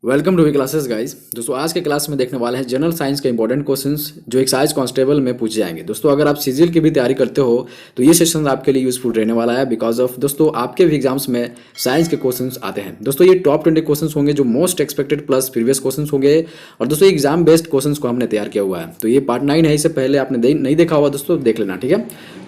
Welcome to we classes guys. दोस्तों आज के क्लास में देखने वाले हैं जनरल साइंस के इंपॉर्टेंट क्वेश्चंस जो एक्साइज कांस्टेबल में पूछे जाएंगे। दोस्तों अगर आप सीजीएल की भी तैयारी करते हो तो ये सेशन आपके लिए यूजफुल रहने वाला है बिकॉज ऑफ दोस्तों आपके भी एग्जाम्स में साइंस के क्वेश्चंस आते हैं। दोस्तों ये टॉप 20 क्वेश्चंस होंगे जो most expected plus previous questions होंगे और दोस्तों एग्जाम बेस्ड क्वेश्चंस को हमने तैयार किया हुआ है। तो ये पार्ट 9 है, इससे पहले आपने नहीं देखा हुआ दोस्तों देख लेना, ठीक है।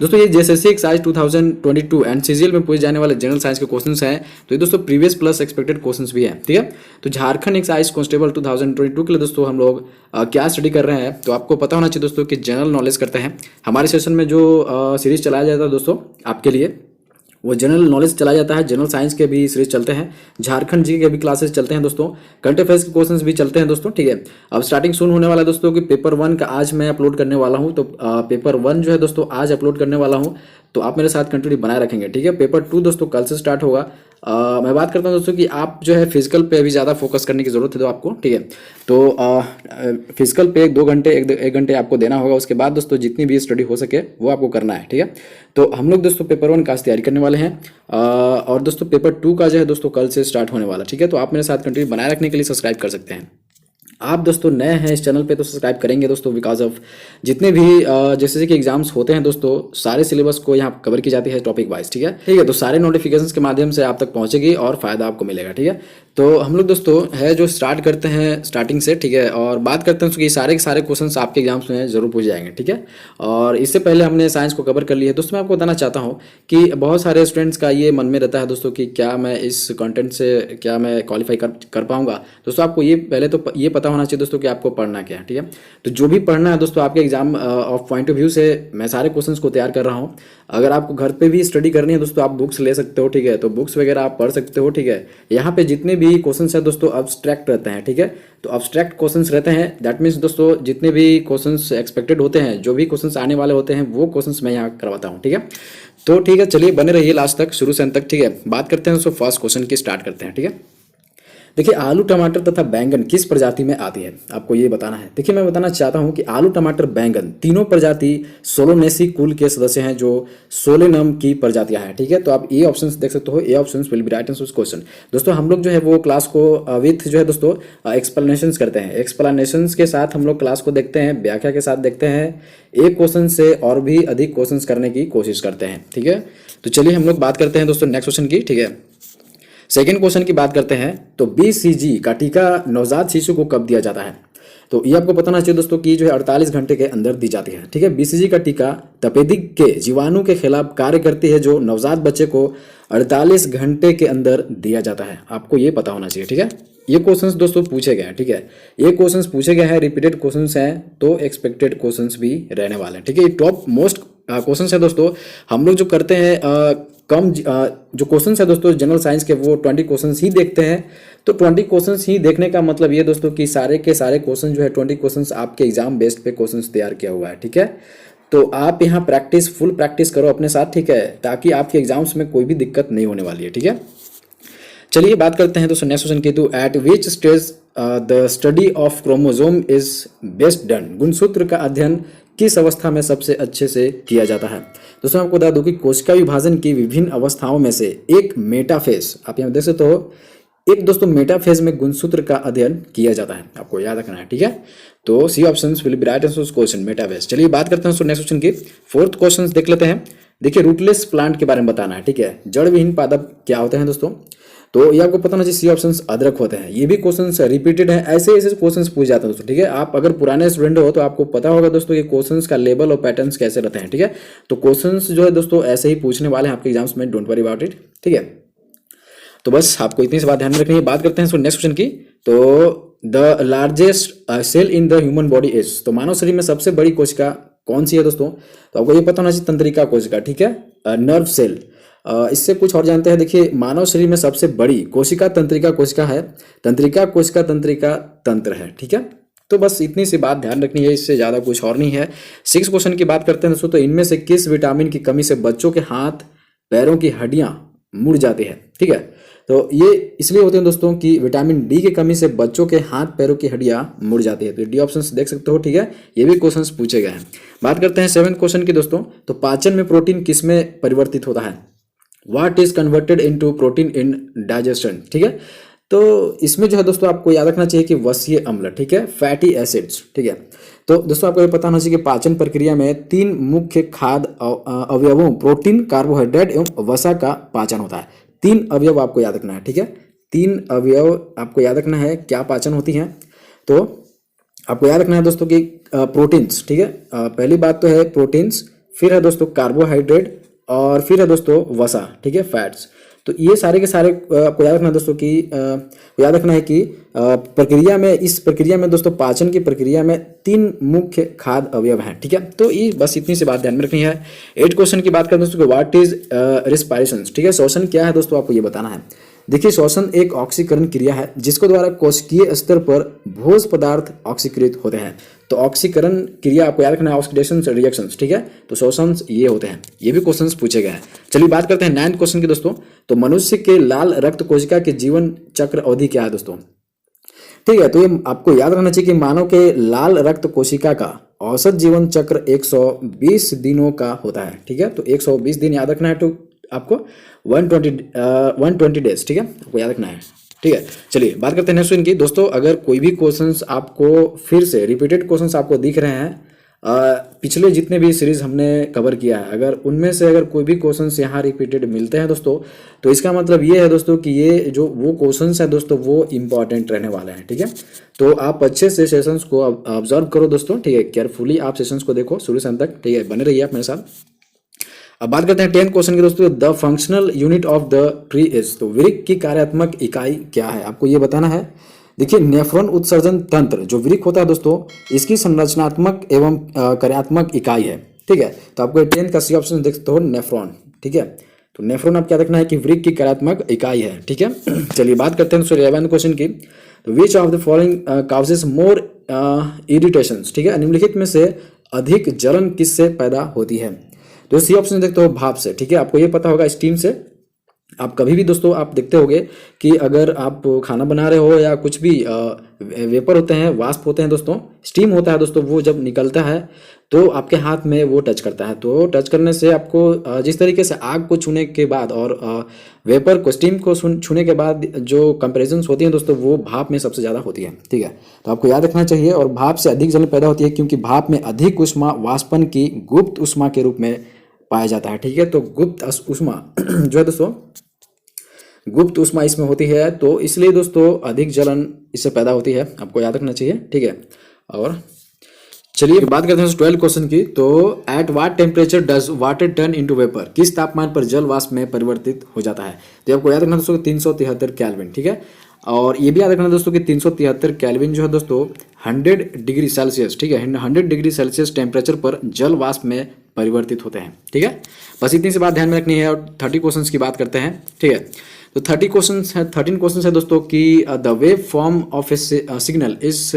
दोस्तों ये जेएसएससी एक्साइज 2022 एंड सीजीएल में पूछे जाने वाले जनरल साइंस के क्वेश्चंस हैं। तो ये दोस्तों प्रीवियस प्लस एक्सपेक्टेड क्वेश्चंस भी हैं, ठीक है। तो झारखंड एक्साइज कांस्टेबल 2022 के लिए दोस्तों हम लोग क्या स्टडी कर रहे हैं तो आपको पता होना चाहिए दोस्तों कि जनरल नॉलेज करते हैं। हमारे सेशन में जो सीरीज चलाया जाता है दोस्तों आपके लिए वो जनरल नॉलेज चला जाता है। जनरल साइंस के भी सीरीज चलते हैं, झारखंड जी के भी क्लासेस चलते हैं दोस्तों, करंट अफेयर्स के क्वेश्चंस भी चलते हैं दोस्तों, ठीक है। अब स्टार्टिंग सुन होने वाला है दोस्तों कि पेपर 1 का आज मैं अपलोड करने वाला हूं। तो पेपर 1 जो है दोस्तों आज अपलोड करने वाला हूं, तो आप मेरे साथ कंटिन्यू बनाए रखेंगे, ठीक है। पेपर 2 दोस्तों कल से स्टार्ट होगा। मैं बात करता हूं दोस्तों कि आप जो है फिजिकल पे अभी ज़्यादा फोकस करने की जरूरत है तो आपको, ठीक है। तो फिजिकल पे 2 घंटे 1 घंटे आपको देना होगा। उसके बाद दोस्तों जितनी भी स्टडी हो सके वो आपको करना है, ठीक है। तो हम लोग दोस्तों पेपर 1 का तैयारी करने वाले हैं और दोस्तों पेपर 2 का जो है दोस्तों कल से स्टार्ट होने वाला, ठीक है। तो आप मेरे साथ कंटिन्यू बनाए रखने के लिए सब्सक्राइब कर सकते हैं। आप दोस्तों नए हैं इस चैनल पे तो सब्सक्राइब करेंगे दोस्तों बिकॉज ऑफ जितने भी जैसे कि एग्जाम्स होते हैं दोस्तों सारे सिलेबस को यहाँ कवर की जाती है टॉपिक वाइज, ठीक है। तो सारे नोटिफिकेशंस के माध्यम से आप तक पहुंचेगी और फायदा आपको मिलेगा, ठीक है। तो हम लोग दोस्तों है जो स्टार्ट करते हैं स्टार्टिंग से, ठीक है, और बात करते हैं कि सारे के सारे क्वेश्चंस आपके एग्जाम्स में जरूर पूछे जाएंगे, ठीक है। और इससे पहले हमने साइंस को कवर कर लिया है दोस्तों। मैं आपको बताना चाहता हूँ कि बहुत सारे स्टूडेंट्स का ये मन में रहता है दोस्तों कि क्या मैं इस कंटेंट से क्या मैं क्वालिफाई कर पाऊंगा। दोस्तों आपको ये पहले तो ये पता होना चाहिए दोस्तों कि आपको पढ़ना क्या है, ठीक है। तो जो भी पढ़ना है दोस्तों आपके exam of point of view से मैं सारे क्वेश्चंस को तैयार कर रहा हूँ। अगर आपको घर पे भी स्टडी करनी है दोस्तों आप बुक्स ले सकते हो, ठीक है। तो बुक्स वगैरह आप पढ़ सकते हो, ठीक है। यहाँ पे जितने भी क्वेश्चंस है दोस्तों अब्स्ट्रैक्ट रहते हैं, ठीक है। तो अब्स्ट्रैक्ट क्वेश्चंस रहते हैं, दैट मीन्स दोस्तों जितने भी क्वेश्चंस एक्सपेक्टेड होते हैं, जो भी क्वेश्चंस आने वाले होते हैं वो क्वेश्चंस मैं यहाँ करवाता हूँ, ठीक है। तो ठीक है, चलिए बने रहिए लास्ट तक, शुरू से अंत तक, ठीक है। बात करते हैं दोस्तों फर्स्ट क्वेश्चन की, स्टार्ट करते हैं, ठीक है। देखिए आलू टमाटर तथा बैंगन किस प्रजाति में आती है आपको ये बताना है। देखिए मैं बताना चाहता हूं कि आलू टमाटर बैंगन तीनों प्रजाति सोलोनेसी कुल के सदस्य हैं जो सोलेनम की प्रजातियां हैं, ठीक है। तो आप ये ऑप्शंस देख सकते हो, A options will be right answer question. दोस्तों हम लोग जो है वो क्लास को विथ जो है दोस्तों एक्सप्लेनेशंस करते हैं, एक्सप्लेनेशंस के साथ हम लोग क्लास को देखते हैं, व्याख्या के साथ देखते हैं, एक क्वेश्चन से और भी अधिक क्वेश्चन करने की कोशिश करते हैं, ठीक है। तो चलिए हम लोग बात करते हैं दोस्तों नेक्स्ट क्वेश्चन की, ठीक है। सेकेंड क्वेश्चन की बात करते हैं तो बीसीजी का टीका नवजात शिशु को कब दिया जाता है। तो ये आपको पता होना चाहिए दोस्तों कि जो है 48 घंटे के अंदर दी जाती है, ठीक है। बीसीजी का टीका तपेदिक के जीवाणु के खिलाफ कार्य करती है जो नवजात बच्चे को 48 घंटे के अंदर दिया जाता है, आपको ये पता होना चाहिए, ठीक है। ये क्वेश्चंस दोस्तों पूछे गए हैं, ठीक है। ये क्वेश्चंस पूछे गए हैं, रिपीटेड क्वेश्चंस हैं तो एक्सपेक्टेड क्वेश्चंस भी रहने वाले हैं, ठीक है। ये टॉप मोस्ट क्वेश्चंस है दोस्तों। हम लोग जो करते हैं जो क्वेश्चंस है दोस्तों जनरल साइंस के वो 20 क्वेश्चंस ही देखते हैं। तो 20 क्वेश्चंस ही देखने का मतलब ये दोस्तों कि सारे के सारे क्वेश्चन जो है 20 क्वेश्चंस आपके एग्जाम बेस्ड पे क्वेश्चंस तैयार किया हुआ है, ठीक है। तो आप यहाँ फुल प्रैक्टिस करो अपने साथ, ठीक है, ताकि आपके एग्जाम्स में कोई भी दिक्कत नहीं होने वाली है, ठीक है। चलिए बात करते हैं दोस्तों नेक्स्ट क्वेश्चन की। तो eight which stage the study of chromosome is best done. गुणसूत्र का अध्ययन किस अवस्था में सबसे अच्छे से किया जाता है। दोस्तों आपको बता दूं कि कोशिका विभाजन की विभिन्न अवस्थाओं में से एक मेटाफेज, आप यहाँ देख सकते हो, एक दोस्तों मेटाफेज में गुणसूत्र का अध्ययन किया जाता है, आपको याद रखना है, ठीक है। तो C option will be right answer question metaphase. चलिए बात करते हैं नेक्स्ट क्वेश्चन की, फोर्थ क्वेश्चन देख लेते हैं। देखिए रूटलेस प्लांट के बारे में बताना है, ठीक है। जड़ विहीन पादप क्या होते हैं दोस्तों, तो ये आपको पता होना चाहिए, सी ऑप्शंस अदरक होते हैं। ये भी क्वेश्चंस रिपीटेड है, ऐसे ऐसे क्वेश्चंस पूछ जाते हैं दोस्तों, ठीक है। आप अगर पुराने स्टूडेंट हो तो आपको पता होगा दोस्तों कि क्वेश्चंस का लेवल और पैटर्न्स कैसे रहते हैं, ठीक है। तो क्वेश्चंस जो है दोस्तों ऐसे ही पूछने वाले हैं आपके एग्जाम्स में, डोंट वरी अबाउट इट, ठीक है। तो बस आपको इतनी सी बात ध्यान में रखनी है। बात करते हैं नेक्स्ट क्वेश्चन की। तो the largest cell in the human body is, तो मानव शरीर में सबसे बड़ी कोशिका कौन सी है दोस्तों। तो आपको ये पता होना चाहिए तंत्रिका कोशिका, ठीक है, नर्व सेल। इससे कुछ और जानते हैं। देखिए मानव शरीर में सबसे बड़ी कोशिका तंत्रिका कोशिका है, तंत्रिका कोशिका तंत्रिका तंत्र है, ठीक है। तो बस इतनी सी बात ध्यान रखनी है, इससे ज़्यादा कुछ और नहीं है। 6 क्वेश्चन की बात करते हैं दोस्तों। तो इनमें से किस विटामिन की कमी से बच्चों के हाथ पैरों की हड्डियां मुड़ जाती है, ठीक है। तो ये इसलिए होते हैं दोस्तों कि विटामिन डी की कमी से बच्चों के हाथ पैरों की हड्डियां मुड़ जाती है। तो डी ऑप्शंस देख सकते हो, ठीक है। ये भी क्वेश्चंस पूछे गए हैं। बात करते हैं 7th क्वेश्चन की दोस्तों। तो पाचन में प्रोटीन किस में परिवर्तित होता है। What is converted into protein in digestion, ठीक है। तो इसमें जो है दोस्तों आपको याद रखना चाहिए कि वसीय अम्ल, ठीक है, फैटी एसिड्स, ठीक है। तो दोस्तों आपको ये पता होना चाहिए कि पाचन प्रक्रिया में 3 मुख्य खाद्य अवयवों प्रोटीन, कार्बोहाइड्रेट एवं वसा का पाचन होता है। 3 अवयव आपको याद रखना है, ठीक है। 3 अवयव आपको याद रखना है, क्या पाचन होती हैं। तो आपको याद रखना है दोस्तों कि प्रोटीन्स, ठीक है, पहली बात तो है प्रोटीन्स, फिर है दोस्तों कार्बोहाइड्रेट, और फिर है दोस्तों वसा, ठीक है, फैट्स। तो ये सारे के सारे आपको याद रखना है दोस्तों कि याद रखना है कि प्रक्रिया में, इस प्रक्रिया में दोस्तों, पाचन की प्रक्रिया में 3 मुख्य खाद्य अवयव हैं, ठीक है। तो ये बस इतनी सी बात ध्यान में रखनी है। 8 क्वेश्चन की बात करें दोस्तों, व्हाट इज रेस्पिरेशन, ठीक है, श्वसन क्या है दोस्तों, आपको ये बताना है। देखिए, श्वसन एक ऑक्सीकरण क्रिया है जिसके द्वारा कोशिकीय स्तर पर भोज्य पदार्थ ऑक्सीकृत होते हैं। तो ऑक्सीकरण क्रिया आपको याद रखना है, ऑक्सीडेशन रिएक्शंस, ठीक है। तो श्वसन ये होते हैं, ये भी क्वेश्चंस पूछे गए हैं। चलिए बात करते हैं 9th क्वेश्चन की दोस्तों। तो मनुष्य के लाल रक्त कोशिका के जीवन चक्र अवधि क्या है दोस्तों, ठीक है। तो ये आपको याद रखना चाहिए कि मानव के लाल रक्त कोशिका का औसत जीवन चक्र 120 दिनों का होता है, ठीक है। तो 120 दिन याद रखना है, तो आपको 120 डेज, ठीक है, आपको याद रखना है, ठीक है। चलिए बात करते हैं नेक्स्ट क्वेश्चन की दोस्तों। अगर कोई भी क्वेश्चंस आपको फिर से रिपीटेड क्वेश्चंस आपको दिख रहे हैं, पिछले जितने भी सीरीज हमने कवर किया है, अगर उनमें से अगर कोई भी क्वेश्चंस यहाँ रिपीटेड मिलते हैं दोस्तों, तो इसका मतलब ये है दोस्तों कि ये जो वो क्वेश्चंस है दोस्तों, वो इंपॉर्टेंट रहने वाले हैं, ठीक है। तो आप अच्छे से सेशंस को ऑब्जर्व करो दोस्तों, ठीक है, केयरफुली आप सेशंस को देखो शुरू से अंत तक, ठीक है, बने रहिए आप मेरे साथ। अब बात करते हैं 10th क्वेश्चन की दोस्तों। The functional unit of the tree is, तो वृक्क की कार्यात्मक इकाई क्या है, आपको ये बताना है। देखिए, नेफ्रॉन उत्सर्जन तंत्र जो वृक्क होता है दोस्तों, इसकी संरचनात्मक एवं कार्यात्मक इकाई है, ठीक है। तो आपको 10th का सी ऑप्शन देख सकते हो, नेफ्रॉन, ठीक है। तो नेफ्रॉन आप क्या देखना है कि वृक्क की कार्यात्मक इकाई है, ठीक है। चलिए बात करते हैं 11th क्वेश्चन की। तो which of the following causes more irritations, ठीक है, निम्नलिखित में से अधिक जलन किससे पैदा होती है। तो सी ऑप्शन देखते हो भाप से, ठीक है, आपको ये पता होगा स्टीम से। आप कभी भी दोस्तों आप देखते होंगे कि अगर आप खाना बना रहे हो या कुछ भी वेपर होते हैं, वाष्प होते हैं दोस्तों, स्टीम होता है दोस्तों, वो जब निकलता है तो आपके हाथ में वो टच करता है। तो टच करने से आपको जिस तरीके से आग को छूने के बाद और वेपर को, स्टीम को छूने के बाद जो कंपेरिजन्स होती हैं दोस्तों, वो भाप में सबसे ज़्यादा होती है, ठीक है। तो आपको याद रखना चाहिए। और भाप से अधिक जलन पैदा होती है क्योंकि भाप में अधिक उष्मा वाष्पन की गुप्त उष्मा के रूप में पाया जाता है, ठीक है। तो गुप्त उष्मा जो है दोस्तों, गुप्त उष्मा इसमें होती है, तो इसलिए दोस्तों अधिक जलन इससे पैदा होती है, आपको याद रखना चाहिए, ठीक है। और चलिए बात करते हैं 12 क्वेश्चन की। तो at what temperature does water turn into vapour, किस तापमान पर जल वाष्प में परिवर्तित हो जाता है। तो आपको याद रखना दोस्तों 373 केल्विन, ठीक है। और ये भी याद रखना दोस्तों कि 373 केल्विन जो है दोस्तों 100 डिग्री सेल्सियस, ठीक है, 100 डिग्री सेल्सियस टेम्परेचर पर जल वाष्प में परिवर्तित होते हैं, ठीक है। बस इतनी सी बात ध्यान में रखनी है। और 30 क्वेश्चन की बात करते हैं, ठीक है। तो 13 क्वेश्चन है दोस्तों कि the wave form of A signal is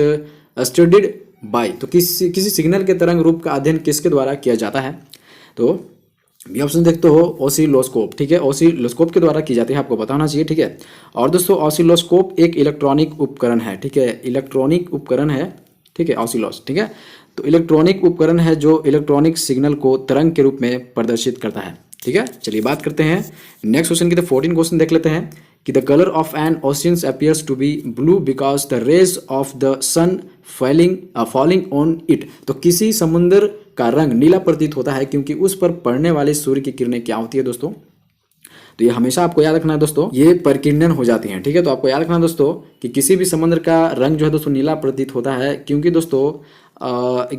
studied by, तो किसी सिग्नल के तरंग रूप का अध्ययन किसके द्वारा किया जाता है। तो बी ऑप्शन देखते हो ऑसिलोस्कोप, ठीक है, ऑसिलोस्कोप के द्वारा की जाती है, आपको पता होना चाहिए, ठीक है। और दोस्तों ऑसिलोस्कोप एक इलेक्ट्रॉनिक उपकरण है, ठीक है, इलेक्ट्रॉनिक उपकरण है, ठीक है, ऑसिलोस, ठीक है। तो इलेक्ट्रॉनिक उपकरण है जो इलेक्ट्रॉनिक सिग्नल को तरंग के रूप में प्रदर्शित करता है, ठीक है। चलिए बात करते हैं नेक्स्ट क्वेश्चन की। तो 14 क्वेश्चन देख लेते हैं कि the colour of an ocean appears to be blue because the rays of the sun falling on it, तो किसी समुद्र का रंग नीला प्रतीत होता है क्योंकि उस पर पड़ने वाली सूर्य की किरणें क्या होती है दोस्तों। तो ये हमेशा आपको याद रखना है दोस्तों, ये परिकिरणन हो जाती हैं, ठीक है। तो आपको याद रखना दोस्तों कि किसी भी समुद्र का रंग जो है दोस्तों नीला प्रतीत होता है क्योंकि दोस्तों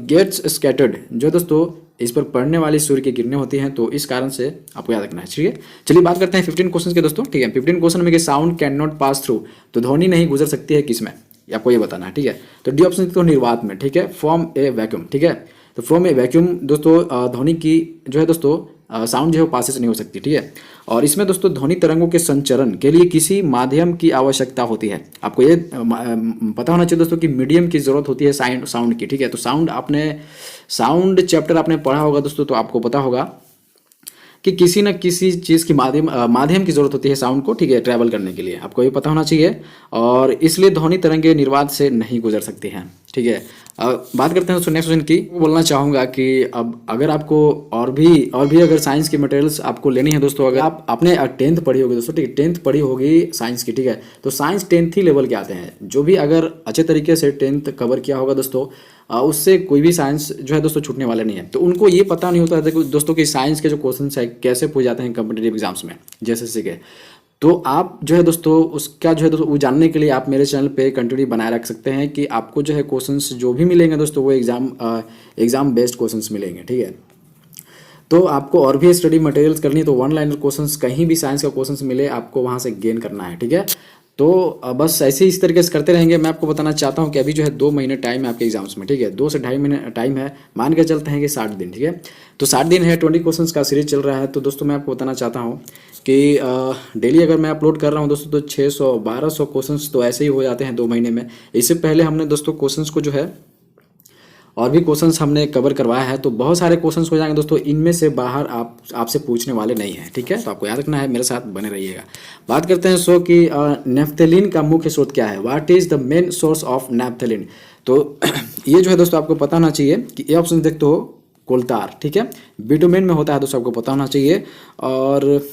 गेट्स स्कैटर्ड जो दोस्तों इस पर पड़ने वाली सूर्य की किरणें होती हैं, तो इस कारण से आपको याद रखना है, ठीक है। चलिए बात करते हैं 15 क्वेश्चन के दोस्तों, ठीक है। 15 क्वेश्चन में कि sound can not pass through, तो ध्वनि नहीं गुजर सकती है किसमें, आपको ये बताना है, ठीक है। तो डी ऑप्शन तो निर्वात में, ठीक है, फ्रॉम ए वैक्यूम, ठीक है। तो फ्रॉम ए वैक्यूम दोस्तों ध्वनि की जो है दोस्तों साउंड जो है पासेज नहीं हो सकती, ठीक है। और इसमें दोस्तों ध्वनि तरंगों के संचरण के लिए किसी माध्यम की आवश्यकता होती है। आपको ये पता होना चाहिए दोस्तों कि मीडियम की जरूरत होती है साउंड की, ठीक है। तो साउंड चैप्टर आपने पढ़ा होगा दोस्तों, तो आपको पता होगा कि किसी न किसी चीज़ की माध्यम की जरूरत होती है साउंड को, ठीक है, ट्रैवल करने के लिए, आपको ये पता होना चाहिए। और इसलिए ध्वनि तरंगे निर्वात से नहीं गुजर सकती हैं, ठीक है। बात करते हैं दोस्तों नेक्स्ट क्वेश्चन की। बोलना चाहूँगा कि अब अगर आपको और भी अगर साइंस की मटेरियल्स आपको लेनी है दोस्तों, अगर आप आपने 10th पढ़ी होगी दोस्तों, ठीक है, 10th पढ़ी होगी साइंस की, ठीक है, तो साइंस 10th ही लेवल के आते हैं। जो भी अगर अच्छे तरीके से 10th कवर किया होगा दोस्तों, उससे कोई भी साइंस जो है दोस्तों छूटने वाले नहीं है। तो उनको ये पता नहीं होता है दोस्तों कि साइंस के जो क्वेश्चन है कैसे पूछ जाते हैं कम्पिटेटिव एग्जाम्स में जैसे के। तो आप जो है दोस्तों उसका जो है दोस्तों वो जानने के लिए आप मेरे चैनल पे कंटिन्यू बनाए रख सकते हैं कि आपको जो है क्वेश्चंस जो भी मिलेंगे दोस्तों वो एग्जाम बेस्ड क्वेश्चंस मिलेंगे, ठीक है। तो आपको और भी स्टडी मटेरियल्स करनी है तो वन लाइनर क्वेश्चंस कहीं भी साइंस का क्वेश्चंस मिले आपको वहाँ से गेन करना है, ठीक है। तो बस ऐसे ही इस तरीके से करते रहेंगे। मैं आपको बताना चाहता हूँ कि अभी जो है 2 महीने टाइम है आपके एग्जाम्स में, ठीक है, 2 से 2.5 महीने टाइम है। मान के चलते हैं कि 60 दिन, ठीक है। तो 60 दिन है, 20 क्वेश्चंस का सीरीज चल रहा है। तो दोस्तों मैं आपको बताना चाहता हूँ कि डेली अगर मैं अपलोड कर रहा हूँ दोस्तों तो 600-1200 क्वेश्चंस तो ऐसे ही हो जाते हैं 2 महीने में। इससे पहले हमने दोस्तों क्वेश्चंस को जो है और भी क्वेश्चंस हमने कवर करवाया है, तो बहुत सारे क्वेश्चंस हो जाएंगे दोस्तों। इनमें से बाहर आपसे पूछने वाले नहीं हैं, ठीक है। तो आपको याद रखना है, मेरे साथ बने रहिएगा। बात करते हैं सो कि नेफ्थेलिन का मुख्य स्रोत क्या है, what is the main source of naphthalene. तो ये जो है दोस्तों आपको पता होना चाहिए कि ए ऑप्शन देखते हो कोलतार, ठीक है, बिटुमेन में होता है दोस्तों, आपको पता होना चाहिए। और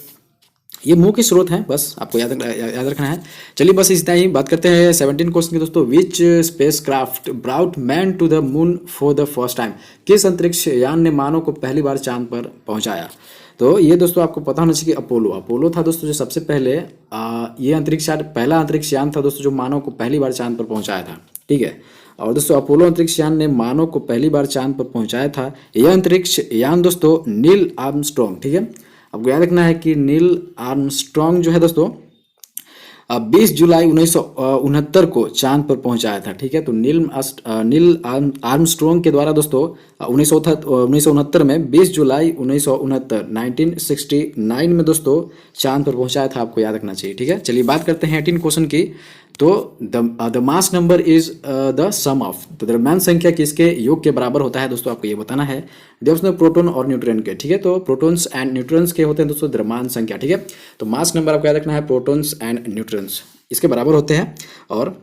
ये मुख्य स्रोत हैं, बस आपको याद रखना है। चलिए बस इतना ही। बात करते हैं 17 क्वेश्चन की दोस्तों। Which spacecraft brought man to the moon for the first time. किस अंतरिक्ष यान ने मानव को पहली बार चांद पर पहुंचाया। तो ये दोस्तों आपको पता होना चाहिए कि अपोलो था दोस्तों जो सबसे पहले ये पहला अंतरिक्ष यान था दोस्तों जो मानव को पहली बार चांद पर पहुंचाया था, ठीक है। और दोस्तों अपोलो अंतरिक्ष यान ने मानव को पहली बार चांद पर पहुंचाया था। यह अंतरिक्ष यान दोस्तों नील आर्मस्ट्रॉन्ग, ठीक है, आपको याद रखना है कि नील आर्मस्ट्रॉन्ग जो है दोस्तों 20 जुलाई 1969 को चांद पर पहुंचाया था, ठीक है। तो नील आर्मस्ट्रॉन्ग के द्वारा दोस्तों 1969 में 20 जुलाई 1969 में दोस्तों चांद पर पहुंचाया था, आपको याद रखना चाहिए, ठीक है। चलिए बात करते हैं 18 क्वेश्चन की। तो the mass number is the sum of, तो द्रव्यमान संख्या किसके योग के बराबर होता है दोस्तों, आपको ये बताना है। दोस्तों प्रोटॉन और न्यूट्रॉन के, ठीक है। तो प्रोटॉन्स एंड न्यूट्रॉन्स के होते हैं दोस्तों द्रव्यमान संख्या, ठीक है। तो मास नंबर आपको याद रखना है प्रोटॉन्स एंड न्यूट्रॉन्स इसके बराबर होते हैं। और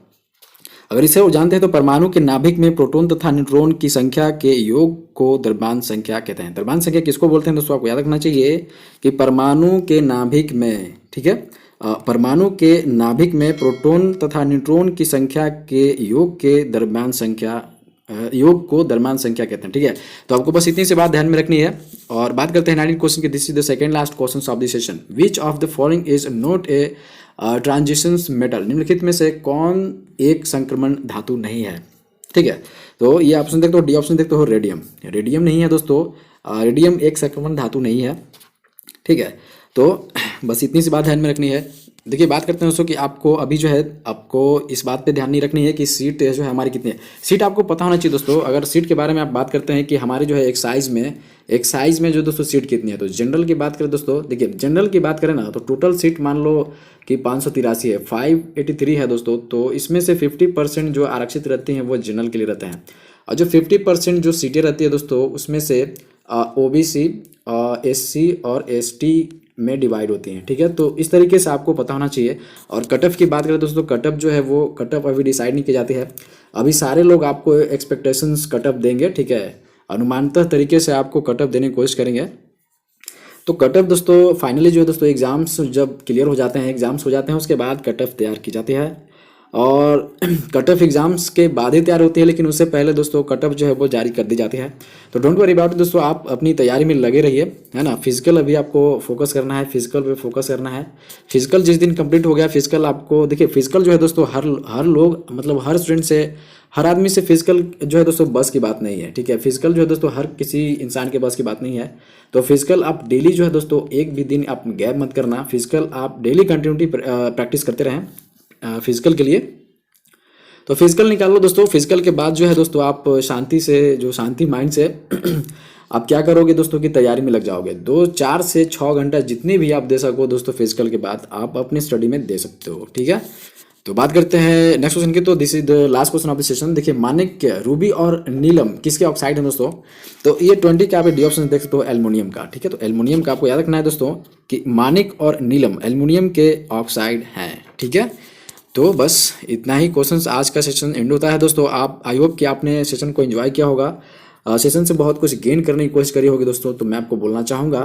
अगर इसे वो जानते हैं तो परमाणु के नाभिक में प्रोटॉन तथा न्यूट्रॉन की संख्या के योग को द्रव्यमान संख्या कहते हैं। द्रव्यमान संख्या किसको बोलते हैं दोस्तों, आपको याद रखना चाहिए कि परमाणु के नाभिक में, ठीक है, परमाणु के नाभिक में प्रोटॉन तथा न्यूट्रॉन की संख्या के योग के द्रव्यमान संख्या योग को द्रव्यमान संख्या कहते हैं, ठीक है। तो आपको बस इतनी सी बात ध्यान में रखनी है। और बात करते हैं 19 क्वेश्चन की। This is the second last question of the session. Which of the following is not a transitions metal. निम्नलिखित में से कौन एक संक्रमण धातु नहीं है, ठीक है। तो ये ऑप्शन देखते हो, डी ऑप्शन देखते हो रेडियम। रेडियम नहीं है दोस्तों, रेडियम एक संक्रमण धातु नहीं है, ठीक है। तो बस इतनी सी बात ध्यान में रखनी है। देखिए बात करते हैं दोस्तों कि आपको अभी जो है आपको इस बात पे ध्यान नहीं रखनी है कि सीट जो है हमारी कितनी है। सीट आपको पता होना चाहिए दोस्तों। अगर सीट के बारे में आप बात करते हैं कि हमारी जो है एक साइज में जो दोस्तों सीट कितनी है, तो जनरल की बात करें दोस्तों, देखिए जनरल की बात करें ना तो टोटल सीट मान लो कि 583 है, 583 है दोस्तों। तो इसमें से 50% जो आरक्षित रहती हैं वो जनरल के लिए रहते हैं। और जो 50% जो सीटें रहती है दोस्तों उसमें से OBC, SC और ST में डिवाइड होती हैं, ठीक है। तो इस तरीके से आपको पता होना चाहिए। और कट ऑफ की बात करें दोस्तों, कट ऑफ जो है वो कट ऑफ अभी डिसाइड नहीं की जाती है। अभी सारे लोग आपको एक्सपेक्टेशंस कट ऑफ देंगे, ठीक है, अनुमानतः तरीके से आपको कट ऑफ देने की कोशिश करेंगे। तो कट ऑफ दोस्तों फाइनली जो है दोस्तों एग्जाम्स जब क्लियर हो जाते हैं, एग्जाम्स हो जाते हैं उसके बाद कट ऑफ तैयार की जाती है। और कट ऑफ एग्जाम्स के बाद ही तैयार होती है, लेकिन उससे पहले दोस्तों कट ऑफ जो है वो जारी कर दी जाती है। तो डोंट वरी अबाउट दोस्तों, आप अपनी तैयारी में लगे रहिए, है ना। फिजिकल अभी आपको फोकस करना है, फिजिकल पे फोकस करना है। फिजिकल जिस दिन कंप्लीट हो गया, फिजिकल आपको देखिए फिजिकल जो है दोस्तों हर लोग मतलब हर स्टूडेंट से, हर आदमी से फिजिकल जो है दोस्तों बस की बात नहीं है, ठीक है। फिजिकल जो है दोस्तों हर किसी इंसान के बस की बात नहीं है। तो फिजिकल आप डेली जो है दोस्तों एक भी दिन आप गैप मत करना, फिजिकल आप डेली कंटिन्यूटी प्रैक्टिस करते रहें फिजिकल के लिए। तो फिजिकल निकाल लो दोस्तों। फिजिकल के बाद जो है दोस्तों आप शांति माइंड से आप क्या करोगे दोस्तों की तैयारी में लग जाओगे। 4 से 6 घंटा जितनी भी आप दे सको दोस्तों फिजिकल के बाद आप अपनी स्टडी में दे सकते हो, ठीक है। तो बात करते हैं नेक्स्ट क्वेश्चन की। तो this is the last question of the session. देखिए माणिक्य, रूबी और नीलम किसके ऑक्साइड है दोस्तों। तो ये 20 के आप डी ऑप्शन देख सकते हो एल्युमिनियम का, ठीक है। तो एल्युमिनियम का आपको याद रखना है दोस्तों कि माणिक और नीलम एल्युमिनियम के ऑक्साइड हैं, ठीक है। तो बस इतना ही क्वेश्चंस आज का सेशन एंड होता है दोस्तों। आप आई होप कि आपने सेशन को एंजॉय किया होगा, सेशन से बहुत कुछ गेन करने की कोशिश करी होगी दोस्तों। तो मैं आपको बोलना चाहूँगा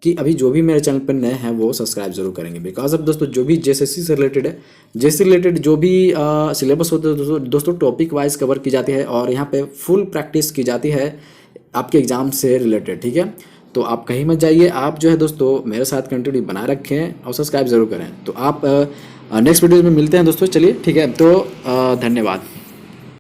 कि अभी जो भी मेरे चैनल पर नए हैं वो सब्सक्राइब जरूर करेंगे, बिकॉज अब दोस्तों जो भी जेएसएससी से रिलेटेड है, जेएसएससी रिलेटेड जो भी सिलेबस होते हैं दोस्तों टॉपिक वाइज कवर की जाती है और यहाँ पे फुल प्रैक्टिस की जाती है आपके एग्जाम से रिलेटेड, ठीक है। तो आप कहीं मत जाइए, आप जो है दोस्तों मेरे साथ कंटिन्यू बनाए रखें और सब्सक्राइब जरूर करें। तो आप नेक्स्ट वीडियो में मिलते हैं दोस्तों। चलिए ठीक है, तो धन्यवाद।